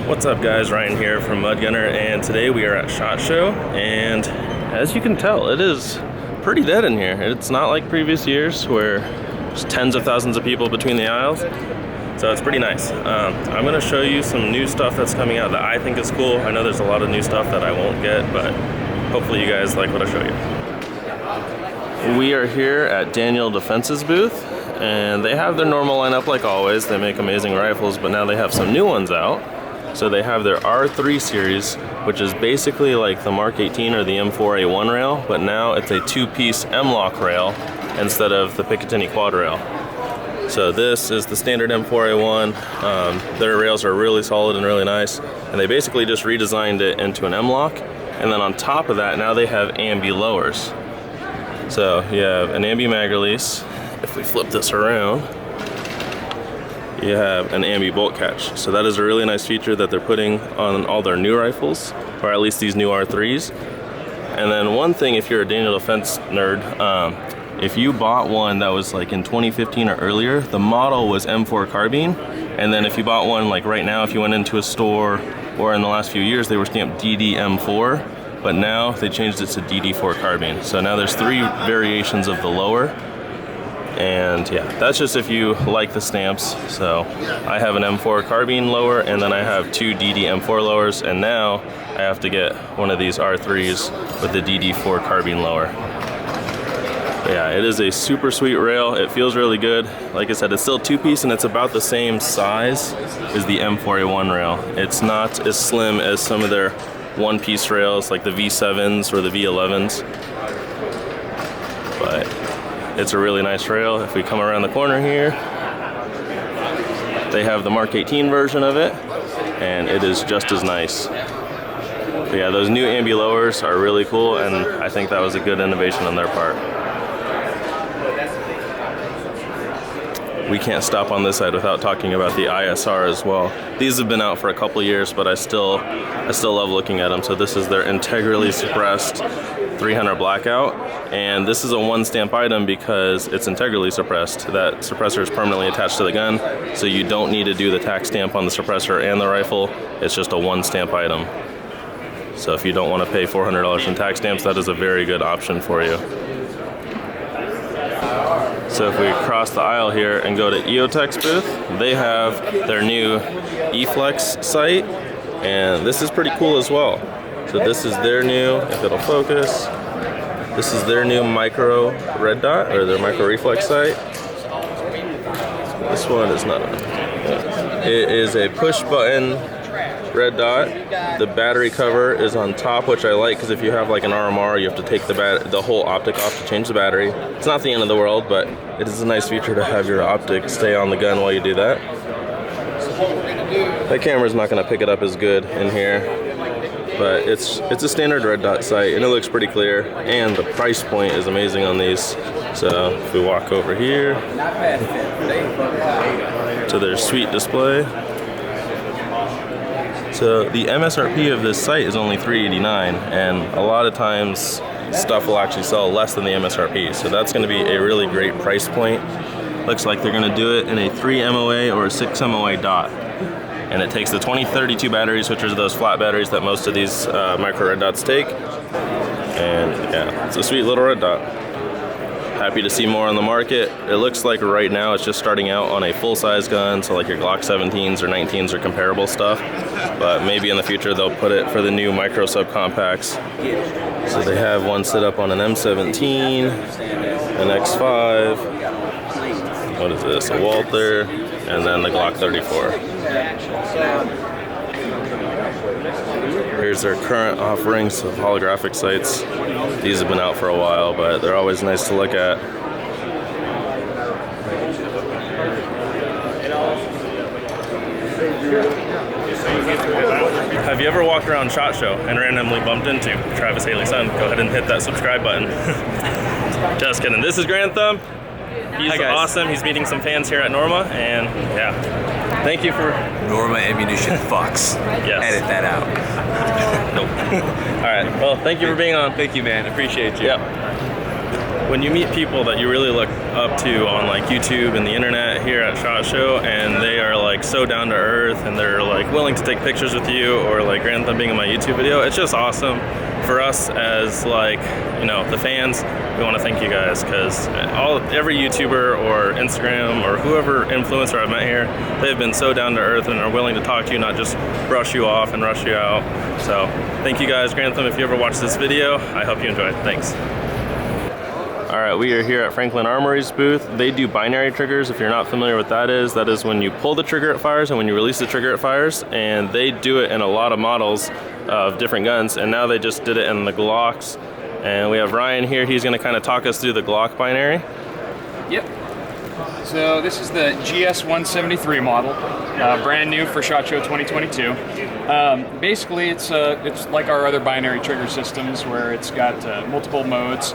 What's up guys, Ryan here from Mud Gunner, and today we are at SHOT Show, and as you can tell, it is pretty dead in here. It's not like previous years where there's tens of thousands of people between the aisles, so it's pretty nice. I'm going to show you some new stuff that's coming out that I think is cool. I know there's a lot of new stuff that I won't get, but hopefully you guys like what I show you. We are here at Daniel Defense's booth, and they have their normal lineup like always. They make amazing rifles, but now they have some new ones out. So they have their R3 series, which is basically like the Mark 18 or the M4A1 rail, but now it's a two-piece M-LOK rail instead of the Picatinny quad rail. So this is the standard M4A1. Their rails are really solid and really nice, and they basically just redesigned it into an M-LOK, and then on top of that, now they have ambi lowers. So you have an ambi mag release. If we flip this around, you have an ambi bolt catch. So that is a really nice feature that they're putting on all their new rifles, or at least these new R3s. And then one thing, if you're a Daniel Defense nerd, if you bought one that was like in 2015 or earlier, the model was M4 carbine. And then if you bought one like right now, if you went into a store or in the last few years, they were stamped DD-M4, but now they changed it to DD4 carbine. So now there's 3 variations of the lower. And yeah, that's just if you like the stamps. So I have an M4 carbine lower, and then I have 2 DD M4 lowers, and now I have to get one of these R3s with the DD4 carbine lower. But yeah, it is a super sweet rail. It feels really good. Like I said, it's still 2-piece, and it's about the same size as the M4A1 rail. It's not as slim as some of their 1-piece rails like the V7s or the V11s, but it's a really nice rail. If we come around the corner here, they have the Mark 18 version of it, and it is just as nice. But yeah, those new ambi lowers are really cool, and I think that was a good innovation on their part. We can't stop on this side without talking about the ISR as well. These have been out for a couple years, but I still love looking at them. So this is their integrally suppressed 300 blackout, and this is a 1-stamp item because it's integrally suppressed. That suppressor is permanently attached to the gun, so you don't need to do the tack stamp on the suppressor and the rifle. It's just a 1-stamp item. So if you don't want to pay $400 in tack stamps, that is a very good option for you. So if we cross the aisle here and go to EOTech's booth, they have their new E-Flex sight, and this is pretty cool as well. So this is their new, if it'll focus, this is their new micro red dot, or their micro reflex sight. This one is not, it is a push button red dot. The battery cover is on top, which I like, because if you have like an RMR, you have to take the whole optic off to change the battery. It's not the end of the world, but it is a nice feature to have your optic stay on the gun while you do that. That camera's not going to pick it up as good in here, but it's a standard red dot sight, and it looks pretty clear, and the price point is amazing on these. So if we walk over here to their sweet display, so the MSRP of this sight is only $389, and a lot of times stuff will actually sell less than the MSRP, so that's going to be a really great price point. Looks like they're going to do it in a 3 MOA or a 6 MOA dot, and it takes the 2032 batteries, which are those flat batteries that most of these micro red dots take. And yeah, it's a sweet little red dot. Happy to see more on the market. It looks like right now it's just starting out on a full-size gun, so like your Glock 17s or 19s or comparable stuff, but maybe in the future they'll put it for the new micro subcompacts. So they have one set up on an M17, an X5, what is this, a Walther, and then the Glock 34. Here's their current offerings of holographic sights. These have been out for a while, but they're always nice to look at. Have you ever walked around SHOT Show and randomly bumped into Travis Haley's son? Go ahead and hit that subscribe button. Just kidding. This is Grand Thumb. He's awesome. He's meeting some fans here at Norma, and yeah. Thank you for Norma Ammunition Fox. Yes. Edit that out. Nope. All right. Well, thank you for being on. Thank you, man. Appreciate you. Yep. when you meet people that you really look up to on like YouTube and the internet here at SHOT Show, and they are like so down to earth and they're like willing to take pictures with you, or like Grant them being in my YouTube video, it's just awesome. For us as like, you know, the fans, we want to thank you guys, because every YouTuber or Instagram or whoever influencer I've met here, they've been so down to earth and are willing to talk to you, not just brush you off and rush you out. So thank you guys. Grantham, if you ever watch this video, I hope you enjoyed. Thanks. All right, we are here at Franklin Armory's booth. They do binary triggers. If you're not familiar with that is when you pull the trigger it fires, and when you release the trigger it fires, and they do it in a lot of models of different guns, and now they just did it in the Glocks. And we have Ryan here. He's going to kind of talk us through the Glock binary. Yep. So this is the GS173 model, brand new for SHOT Show 2022. Basically, it's like our other binary trigger systems, where it's got multiple modes.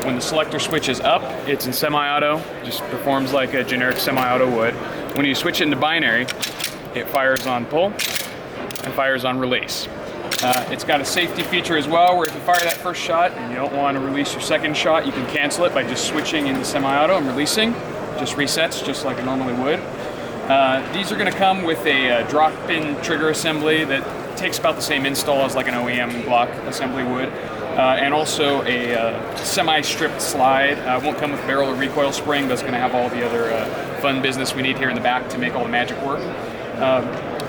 When the selector switches up, it's in semi-auto, just performs like a generic semi-auto would. When you switch it into binary, it fires on pull and fires on release. It's got a safety feature as well, where if you fire that first shot and you don't want to release your second shot, you can cancel it by just switching into semi-auto and releasing. Just resets, just like it normally would. These are going to come with a drop-in trigger assembly that takes about the same install as like an OEM Glock assembly would. And also a semi-stripped slide. Won't come with barrel or recoil spring, but it's going to have all the other fun business we need here in the back to make all the magic work.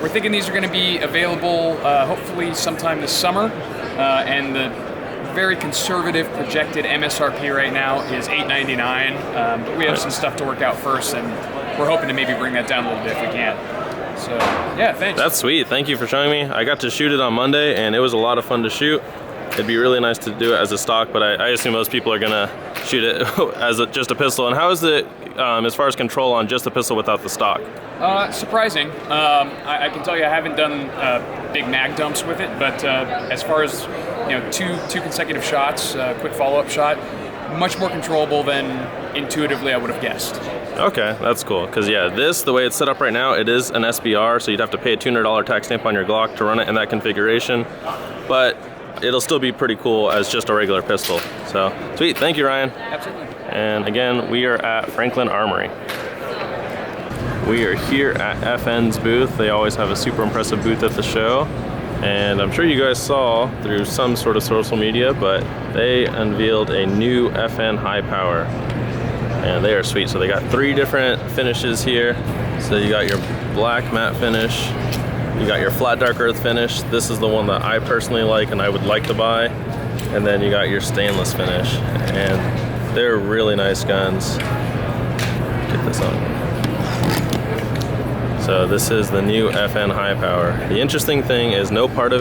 We're thinking these are going to be available hopefully sometime this summer, and the very conservative projected MSRP right now is $899, but we have some stuff to work out first, and we're hoping to maybe bring that down a little bit if we can. So yeah, thanks. That's sweet. Thank you for showing me. I got to shoot it on Monday, and it was a lot of fun to shoot. It'd be really nice to do it as a stock, but I assume most people are gonna shoot it as just a pistol. And how is it as far as control on just a pistol without the stock? Surprising. I can tell you I haven't done big mag dumps with it, but as far as two consecutive shots, quick follow-up shot, much more controllable than intuitively I would have guessed. Okay, that's cool. Because yeah, the way it's set up right now, it is an SBR, so you'd have to pay a $200 tax stamp on your Glock to run it in that configuration. But it'll still be pretty cool as just a regular pistol. So sweet, thank you, Ryan. Absolutely. And again, we are at Franklin Armory. We are here at FN's booth. They always have a super impressive booth at the show. And I'm sure you guys saw through some sort of social media, but they unveiled a new FN high power. And they are sweet. So they got 3 different finishes here. So you got your black matte finish, you got your flat dark earth finish. This is the one that I personally like and I would like to buy. And then you got your stainless finish. And they're really nice guns. Get this on. So this is the new FN high power. The interesting thing is no part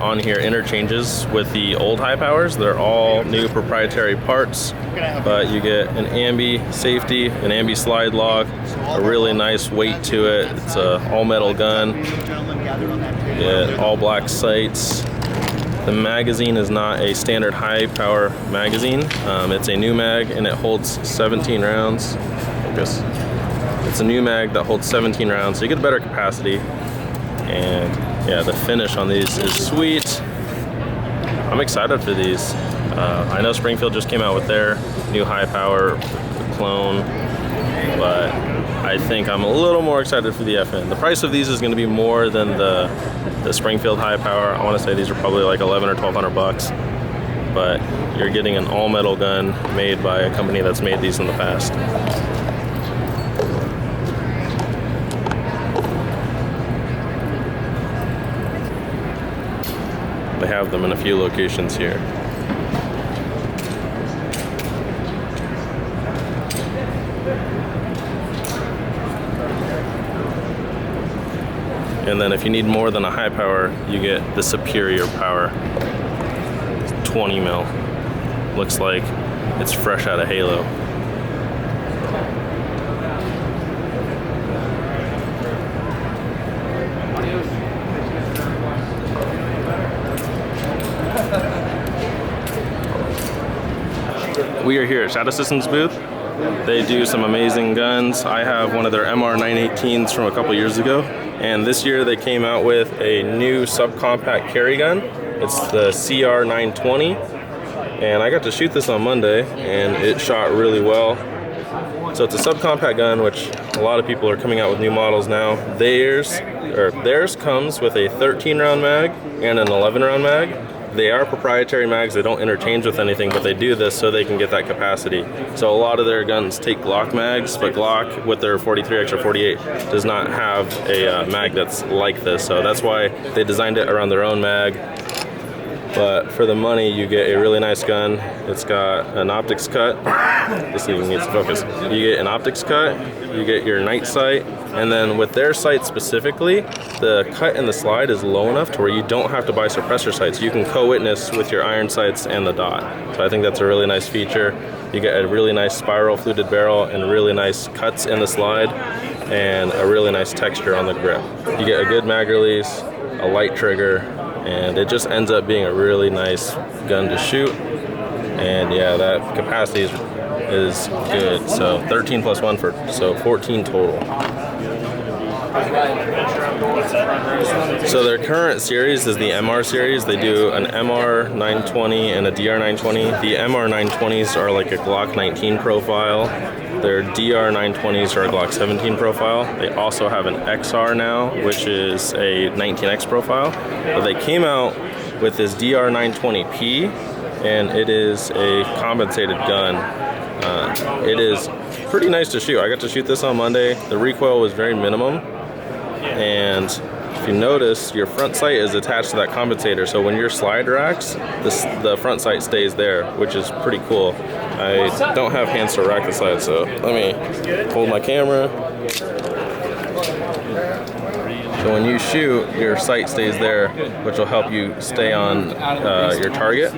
on here interchanges with the old high powers. They're all new proprietary parts, but you get an ambi safety, an ambi slide lock, a really nice weight to it. It's a all metal gun. You get all black sights. The magazine is not a standard high power magazine. It's a new mag and it holds 17 rounds. Focus. It's a new mag that holds 17 rounds, so you get a better capacity. And yeah, the finish on these is sweet. I'm excited for these. I know Springfield just came out with their new high power clone, but I think I'm a little more excited for the FN. The price of these is going to be more than the Springfield high power. I want to say these are probably like 11 or 1200 bucks, but you're getting an all metal gun made by a company that's made these in the past. They have them in a few locations here. And then if you need more than a high power, you get the superior power. 20 mil. Looks like it's fresh out of Halo. We are here at Shad Assistant's booth. They do some amazing guns. I have one of their MR918s from a couple years ago. And this year they came out with a new subcompact carry gun. It's the CR920. And I got to shoot this on Monday, and it shot really well. So it's a subcompact gun, which a lot of people are coming out with new models now. Theirs comes with a 13-round mag and an 11-round mag. They are proprietary mags, they don't interchange with anything, but they do this so they can get that capacity. So a lot of their guns take Glock mags, but Glock with their 43X or 48 does not have a mag that's like this. So that's why they designed it around their own mag. But for the money, you get a really nice gun. It's got an optics cut. This even needs to focus. You get an optics cut, you get your night sight, and then with their sight specifically, the cut in the slide is low enough to where you don't have to buy suppressor sights. You can co-witness with your iron sights and the dot. So I think that's a really nice feature. You get a really nice spiral fluted barrel and really nice cuts in the slide and a really nice texture on the grip. You get a good mag release, a light trigger, and it just ends up being a really nice gun to shoot. And yeah, that capacity is good. So 13 plus 1 so 14 total. So their current series is the MR series. They do an MR 920 and a DR 920. The MR 920s are like a Glock 19 profile. Their DR 920s are a Glock 17 profile. They also have an XR now, which is a 19X profile. But they came out with this DR 920P, and it is a compensated gun. It is pretty nice to shoot. I got to shoot this on Monday. The recoil was very minimum, and if you notice, your front sight is attached to that compensator, so when your slide racks, the front sight stays there, which is pretty cool. I don't have hands to rack the slide, so let me hold my camera. So when you shoot, your sight stays there, which will help you stay on your target.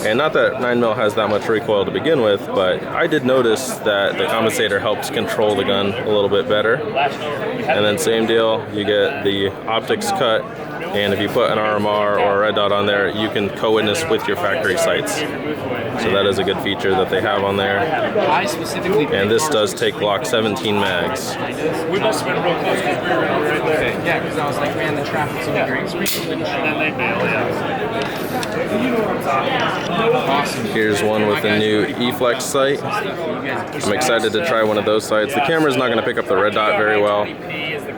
And not that 9mm has that much recoil to begin with, but I did notice that the compensator helps control the gun a little bit better. And then same deal, you get the optics cut, and if you put an RMR or a red dot on there, you can co-witness with your factory sights. So that is a good feature that they have on there. And this does take Glock 17 mags. We must have been real close because we were right there. Yeah, because I was like, man, the traffic's so great. And then they bail, Awesome. Here's one with a new E-Flex sight. I'm excited to try one of those sights. The camera's not going to pick up the red dot very well,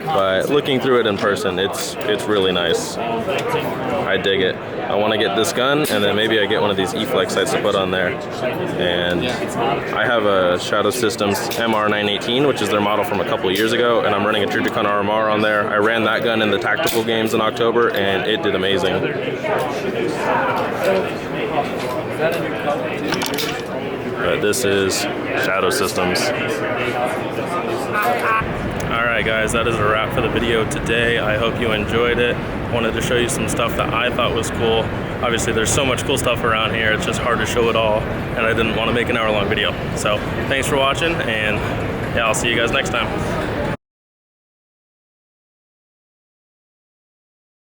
but looking through it in person, it's really nice. I dig it. I want to get this gun, and then maybe I get one of these E-Flex sights to put on there. And I have a Shad Assistant MR918, which is their model from a couple years ago, and I'm running a Trujicon RMR on there. I ran that gun in the tactical games in October, and it did amazing. But this is Shadow Systems. Alright guys, that is a wrap for the video today. I hope you enjoyed it. Wanted to show you some stuff that I thought was cool. Obviously there's so much cool stuff around here, it's just hard to show it all, and I didn't want to make an hour-long video. So thanks for watching, and yeah, I'll see you guys next time.